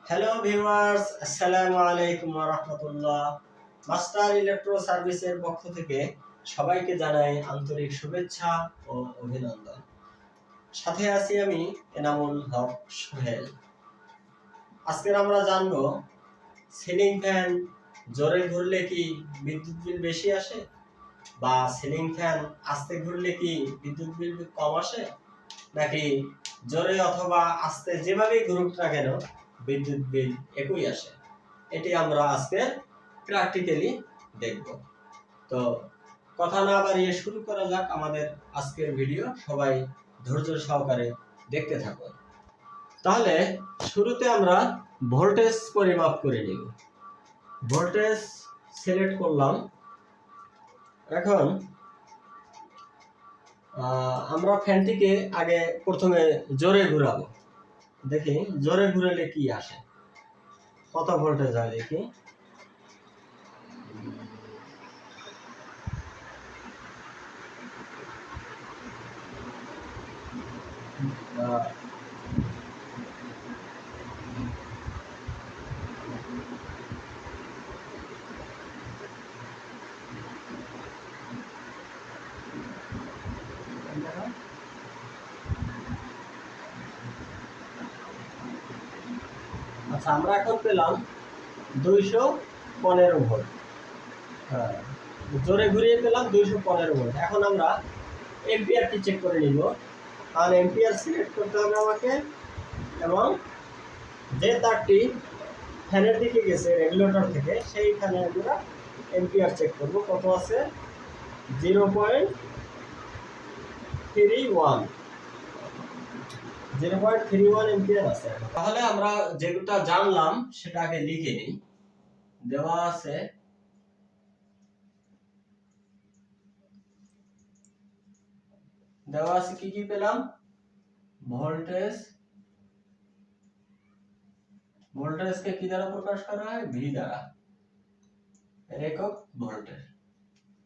Hello viewers, আসসালামু আলাইকুম ওয়া রাহমাতুল্লাহ। মাস্টার ইলেকট্রো সার্ভিসের পক্ষ থেকে সবাইকে জানাই আন্তরিক শুভেচ্ছা ও অভিনন্দন। সাথে আছি আমি এনামুল হক সোহেল। আজকে আমরা জানব সিলিং ফ্যান জোরে ঘুরলে কি বিদ্যুৎ বিল বেশি আসে, বা সিলিং ফ্যান আস্তে ঘুরলে কি বিদ্যুৎ বিল কম আসে, নাকি জোরে অথবা আস্তে যেভাবেই ঘুরুক না কেন বিদ্যুৎ বিল একই আসে। এটি আমরা আজকে প্র্যাকটিক্যালি দেখব। তো কথা না বাড়িয়ে শুরু করা যাক আমাদের আজকের ভিডিও। সবাই ধৈর্য সহকারে দেখতে থাকুন। তাহলে শুরুতে আমরা ভোল্টেজ পরিমাপ করে নিব। ভোল্টেজ সিলেক্ট করলাম। এখন আমরা ফ্যানটিকে আগে প্রথমে জোরে ঘোরাবো। দেখি জোরে ঘুরালে কি আসে, কত ভোল্টেজ হয় দেখি। আচ্ছা, আমরা এখন পেলাম 215 ভোল্ট। হ্যাঁ, জোরে ঘুরিয়ে পেলাম 215 ভোল্ট। এখন আমরা এম্পিয়ারটি চেক করে নিব। আর এম্পিয়ার সিলেক্ট করতে হবে আমাকে, এবং যে তারটি ফ্যানের দিকে গেছে রেগুলেটর থেকে, সেইখানে আমরা এম্পিয়ার চেক করব। কত আছে? 0.31 এম্পিয়ার আছে। তাহলে আমরা যেটা জানলাম সেটা আগে লিখে নিই। দেওয়া আছে কি কি পেলাম? ভোল্টেজকে কি দ্বারা প্রকাশ করা হয়? ভি দ্বারা। একক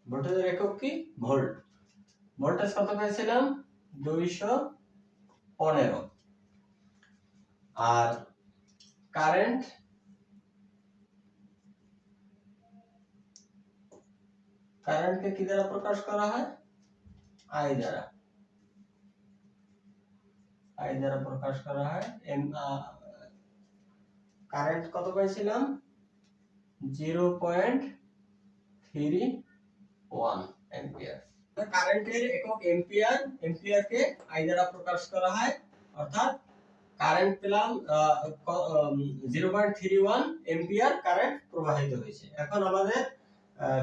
ভোল্টেজের একক কি? ভোল্ট। ভোল্টেজ কত পেয়েছিলাম? 215। আর কারেন্টকে কি দ্বারা প্রকাশ করা হয়? আই দ্বারা। প্রকাশ করা হয়। কারেন্ট কত পাইছিলাম? 0.31 অ্যাম্পিয়ার। কারেন্টের একক এম্পিয়ার। এম্পিয়ারকে আই দ্বারা প্রকাশ করা হয়, অর্থাৎ কারেন্ট পেলাম 0.31 এম্পিয়ার কারেন্ট প্রবাহিত হয়েছে। এখন আমাদের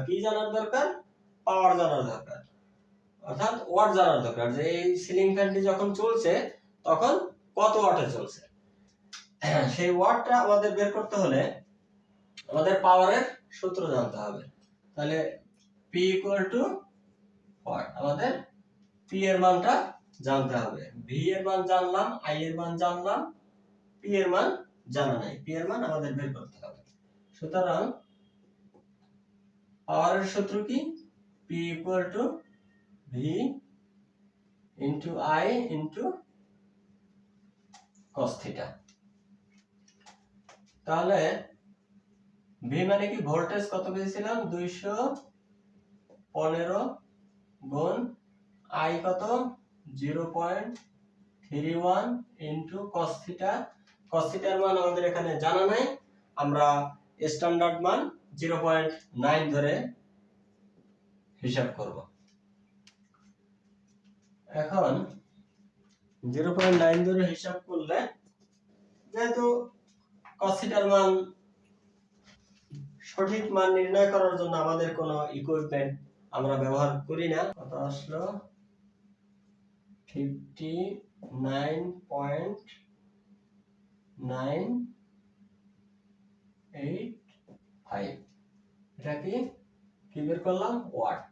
কি জানার দরকার? পাওয়ার জানার দরকার, অর্থাৎ ওয়াট জানার দরকার, যে এই সিলিং ফ্যানটি যখন চলছে তখন কত ওয়াটে চলছে। সেই ওয়াটটা আমাদের বের করতে হলে আমাদের পাওয়ারের সূত্র জানতে হবে। তাহলে P = ওয়াট। আমাদের P এর মানটা জানতে হবে। V এর মান জানলাম, I এর মান জানলাম, P এর মান জানা নাই। P এর মান আমাদের বের করতে হবে। সুতরাং পাওয়ারের সূত্র কি? P = V * I * cos θ। তাহলে V মানে কি? ভোল্টেজ কত পেয়েছিলাম? 215 গুণ I কত? 0.31 cos θ। cos θ এর মান আমাদের এখানে জানা নাই। আমরা স্ট্যান্ডার্ড মান 0.9 ধরে হিসাব করব। এখন 0.9 ধরে হিসাব করলে, যেহেতু cos θ এর মান সঠিক মান নির্ণয় করার জন্য আমাদের কোনো ইকুইপমেন্ট আমরা ব্যবহার করি না। কত আসলো? 59.985। এটা কি বের করলাম? ওয়াট।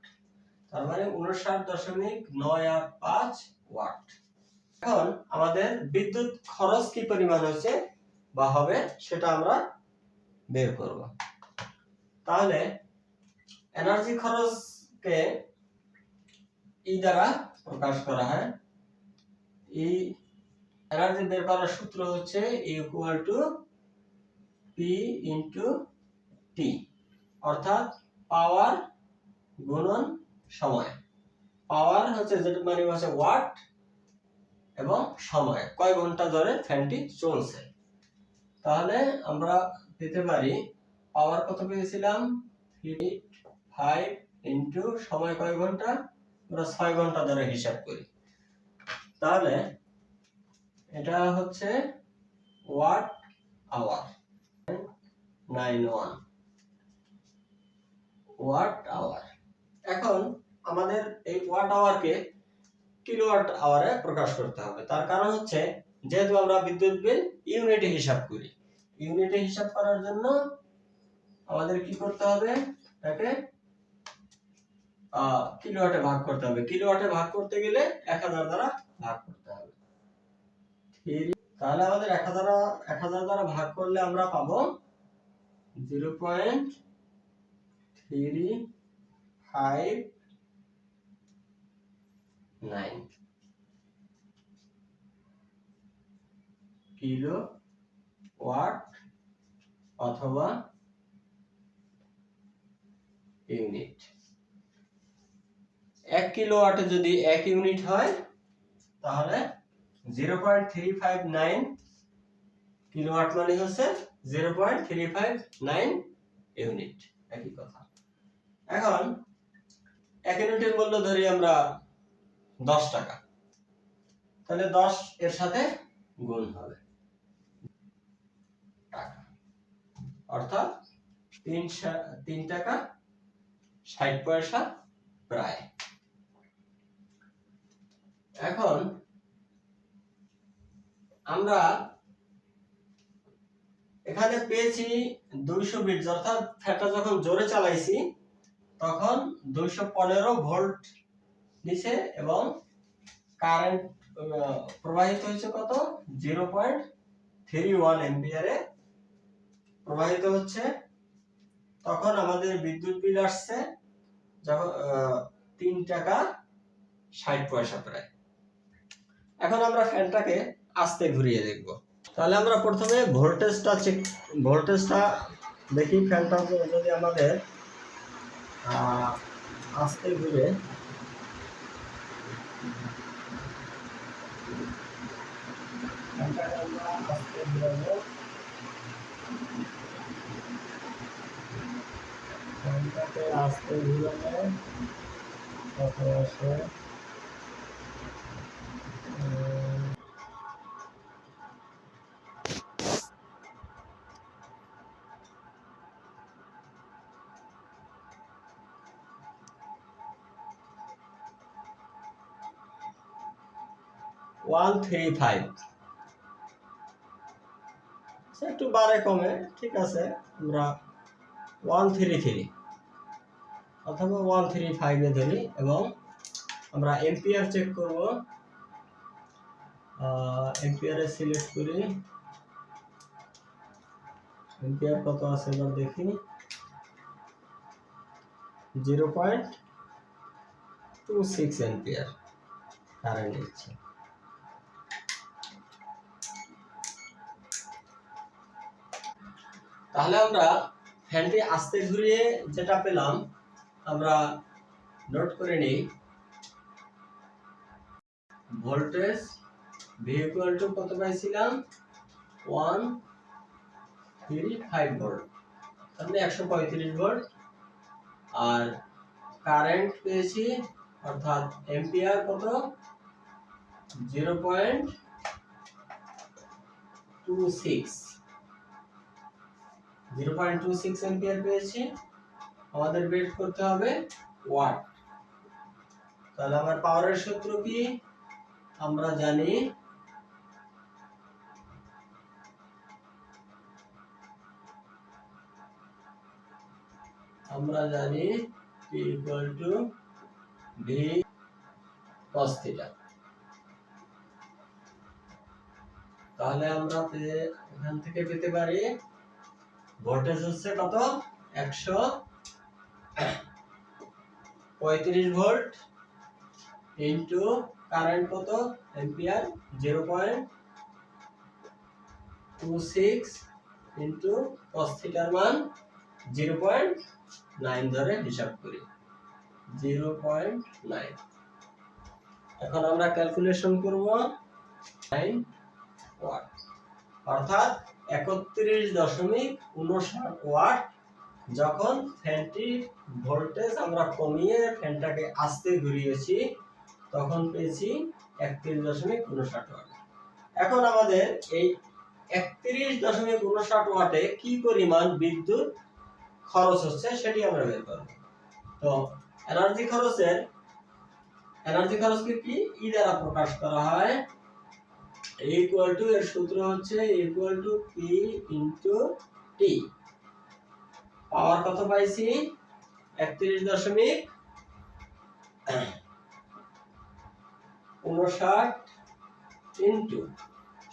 তার মানে 59.985 ওয়াট। এখন আমাদের বিদ্যুৎ খরচ কি পরিমাণ হচ্ছে বা হবে সেটা আমরা বের করব। তাহলে এনার্জি খরচকে ই দ্বারা প্রকাশ করা হয়। এই এনার্জি বের করার সূত্র হচ্ছে E = পি ইন্টু টি, অর্থাৎ পাওয়ার গুণন সময়। পাওয়ার হচ্ছে যেটা মানে হচ্ছে ওয়াট, এবং সময় কয় ঘন্টা ধরে ফ্যানটি চলছে। তাহলে আমরা পেতে পারি পাওয়ার কত পেয়েছিলাম 5 ইন্টু সময় কয় ঘন্টা, আমরা 6 ঘন্টা ধরে হিসাব করি। তাহলে এটা হচ্ছে ওয়াট আওয়ার, 91 ওয়াট আওয়ার। এখন আমাদের এই ওয়াট আওয়ারকে কিলোওয়াট আওয়ারে প্রকাশ করতে হবে। তার কারণ হচ্ছে যেহেতু আমরা বিদ্যুৎ বিল ইউনিটে হিসাব করি, ইউনিটে হিসাব করার জন্য আমাদের কি করতে হবে, এটাকে কিলোওয়াটে ভাগ করতে হবে। কিলোওয়াটে ভাগ করতে গেলে 1000 দ্বারা ভাগ করতে হবে। তাহলে আমাদের 1000 দ্বারা ভাগ করলে আমরা পাবো 0.359 কিলো ওয়াট অথবা ইউনিট। 1 কিলোওয়াটে যদি 1 ইউনিট হয় তাহলে 0.359 কিলোওয়াট মানে হচ্ছে 0.359 ইউনিট, একই কথা। এখন 1 ইউনিটের মূল্য ধরি আমরা 10 টাকা, তাহলে 10 এর সাথে গুণ হবে টাকা, অর্থাৎ 3 টাকা 60 পয়সা প্রায়। এখন আমরা এখানে পেয়েছি 200 বিট, অর্থাৎ ফ্যানটা যখন জোরে চালাইছি তখন 215 ভোল্ট নিচে, এবং কারেন্ট প্রবাহিত হয়েছে কত 0.31 এম্পিয়ারে প্রবাহিত হচ্ছে। তখন আমাদের বিদ্যুৎ বিল আসছে যখন 3 টাকা 60 পয়সা প্রায়। এখন আমরা ফ্যানটাকে আস্তে ঘুরিয়ে দেখব। তাহলে আমরা প্রথমে ভোল্টেজটা দেখি। ফ্যানটা যদি আমাদের আস্তে ঘুরে, ফ্যানটাকে আমরা আস্তে ঘুরাবো। ফ্যানটাকে আস্তে ঘুরালে কত আসে, 135। একটু বাড়ে কমে, ঠিক আছে, আমরা 133 অথবা 135 এ ধরি, এবং আমরা এম্পিয়ার চেক করব। এম্পিয়ারে সিলেক্ট করি, এম্পিয়ার কত আছে এবার দেখি, 0.26 এম্পিয়ার কারেন্ট দিচ্ছে। তাহলে আমরা ফ্যানটি আস্তে ঘুরিয়ে যেটা পেলাম আমরা নোট করে নিই। ভোল্টেজ ভি ইকুয়াল টু কত পাইছিলাম 135 ভোল্ট, তাহলে 135 ভোল্ট। আর কারেন্ট পেয়েছি, অর্থাৎ এম্পিয়ার কত 0.26 এম্পিয়ার পেয়েছি। আমাদের বের করতে হবে ওয়াট। তাহলে আমার পাওয়ারের সূত্র কি আমরা জানি, P equal to V cos theta। তাহলে আমরা এখান থেকে পেতে পারি ভোল্টেজ হচ্ছে কত 135 ভোল্ট ইনটু কারেন্ট কত এম্পিয়ার 0.26 ইন্টু cos থিটার মান 0.9 ধরে হিসাব করি, 0.9। এখন আমরা ক্যালকুলেশন করব 9 ওয়াট, অর্থাৎ 31.59 ওয়াট। যখন ফ্যানটির ভোল্টেজ আমরা কমিয়ে ফ্যানটাকে আস্তে ঘুরিয়েছি তখন পেয়েছি 31.59 ওয়াট। এখন আমাদের এই 31.59 ওয়াটে কি পরিমাণ বিদ্যুৎ খরচ হচ্ছে সেটি আমরা বের করব। তো এনার্জি খরচকে কি ই দ্বারা প্রকাশ করা হয়, ইকুয়াল টু, এর সূত্র হচ্ছে equal to P into T. Power কত পাইছি 31.59 ইনটু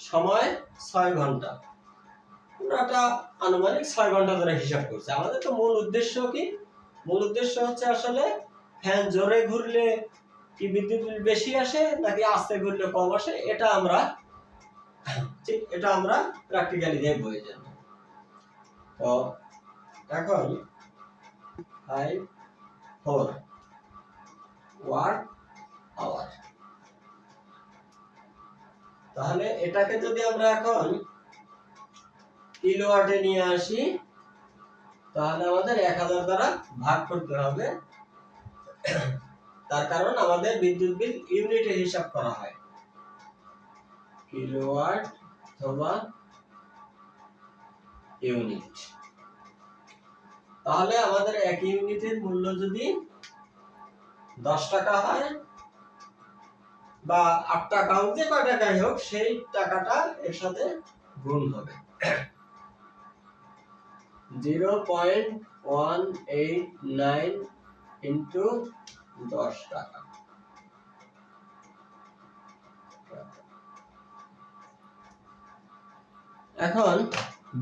সময় 6 ঘন্টা। পুরোটা আনুমানিক 6 ঘন্টা ধরে হিসাব করছে। আমাদের তো মূল উদ্দেশ্য কি, মূল উদ্দেশ্য হচ্ছে আসলে ফ্যান জোরে ঘুরলে কি বিদ্যুৎ বিল বেশি আসে নাকি আস্তে ঘুরলে কম আসে, এটা আমরা প্র্যাকটিক্যালি দেখব এই জন্য। তো এখন 4 ওয়াট আওয়ার, তাহলে এটাকে যদি আমরা এখন কিলোওয়াটে নিয়ে আসি তাহলে আমাদের 1000 দ্বারা ভাগ করতে হবে, তার কারণ আমাদের বিদ্যুৎ বিল ইউনিটে হিসাব করা হয়, কিলোওয়াট অথবা ইউনিট। তাহলে আমাদের 1 ইউনিটের মূল্য যদি 10 টাকা হয় বা 8 টাকা হোক, যে কয় টাকাই হোক, সেই টাকাটা এর সাথে গুণ হবে। 0.189 ইনটু 10 টাকা। এখন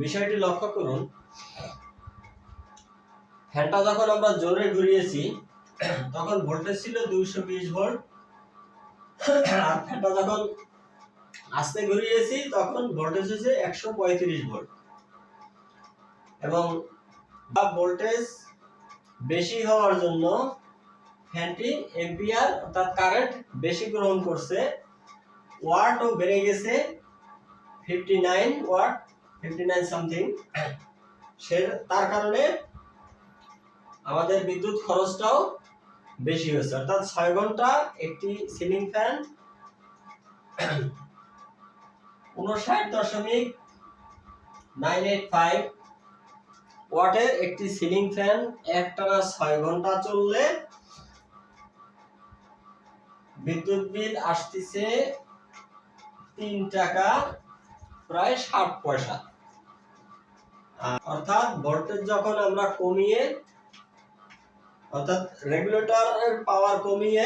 বিষয়টি লক্ষ্য করুন, ফ্যানটা যখন আমরা জোরে ঘুরিয়েছি তখন ভোল্টেজ ছিল 220 ভোল্ট, আর ফ্যানটা যখন আস্তে ঘুরিয়েছি তখন ভোল্টেজ হচ্ছে 135 ভোল্ট। এবং ভোল্টেজ বেশি হওয়ার জন্য ফ্যানটি এম্পিয়ার অর্থাৎ কারেন্ট বেশি গ্রহণ করছে, ওয়াটও বেড়ে গেছে 59 ওয়াট, 59 সামথিং। তার কারণে আমাদের বিদ্যুৎ খরচটাও বেশি হয়েছে, অর্থাৎ 6 ঘন্টা একটি সিলিং ফ্যান 59.985 ওয়াটের একটি সিলিং ফ্যান একটানা 6 ঘন্টা চললে বিদ্যুৎ বিল আসতেছে 3 টাকা প্রায় 60 পয়সা। অর্থাৎ ভোল্টেজ যখন আমরা কমিয়ে, অর্থাৎ রেগুলেটরের পাওয়ার কমিয়ে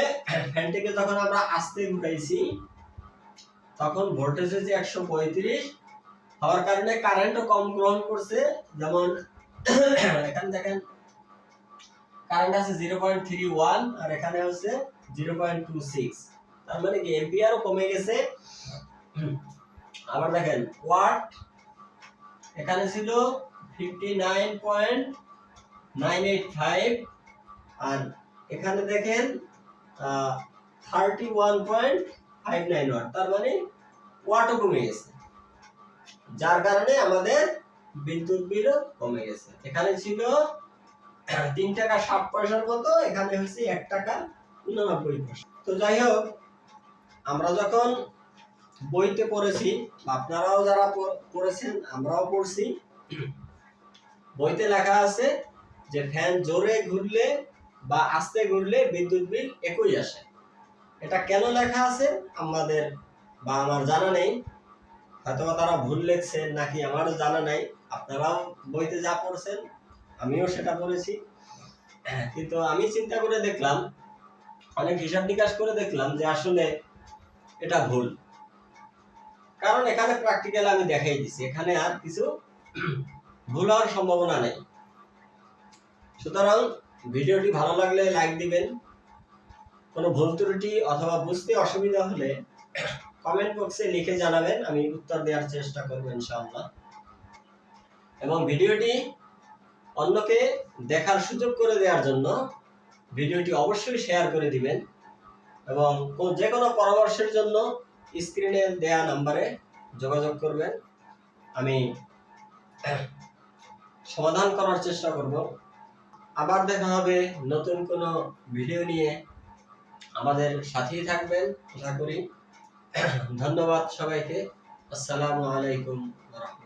ফ্যানটিকে যখন আমরা আস্তে ঘুরাইছি তখন ভোল্টেজ হচ্ছে 135 হওয়ার কারণে কারেন্টও কম গ্রহণ করছে। যেমন এখানে দেখেন কারেন্ট আছে 0.31 আর এখানে হচ্ছে 0.26, তার মানে কি এম্পিয়ারও কমে গেছে। আবার দেখেন ওয়াট এখানে ছিল 59.985 আর এখানে দেখেন 31.59 ওয়াট, তার মানে ওয়াটও কমে গেছে, যার কারণে আমাদের বিদ্যুৎ বিলও কমে গেছে। এখানে ছিল 3 টাকা 60 পয়সার মতো, এখানে হচ্ছে 1 টাকা 89 পয়সা। তো যাই হোক, আমরা যখন বইতে পড়েছি, আপনারাও যারা পড়েছেন আমরাও পড়ছি, বইতে লেখা আছে যে ফ্যান জোরে ঘুরলে বা আস্তে ঘুরলে বিদ্যুৎ বিল একই আসে। এটা কেন লেখা আছে আমাদের বা আমার জানা নেই, হয়তো তারা ভুল লিখছেন নাকি আমারও জানা নাই। আপনারাও বইতে যা পড়ছেন আমিও সেটা পড়েছি, কিন্তু আমি চিন্তা করে দেখলাম, অনেক হিসাব নিকাশ করে দেখলাম যে আসলে এটা ভুল। কারণ এখানে প্র্যাকটিক্যাল আমি দেখাই দিছি, এখানে আর কিছু ভুল হওয়ার সম্ভাবনা নেই। সুতরাং ভিডিওটি ভালো লাগলে লাইক দিবেন, কোনো ভুল ত্রুটি অথবা বুঝতে অসুবিধা হলে কমেন্ট বক্সে লিখে জানাবেন, আমি উত্তর দেওয়ার চেষ্টা করব ইনশাআল্লাহ। এবং ভিডিওটি অন্যকে দেখার সুযোগ করে দেওয়ার জন্য ভিডিওটি অবশ্যই শেয়ার করে দিবেন এবং যে কোনো পরামর্শের জন্য স্ক্রিনে দেয়া নাম্বারে যোগাযোগ করবেন। আমি সমাধান করার চেষ্টা করব। আবার দেখা হবে নতুন কোনো ভিডিও নিয়ে। আমাদের সাথেই থাকবেন আশা করি। ধন্যবাদ সবাইকে। আসসালামু আলাইকুম ওয়া রাহমাতুল্লাহ।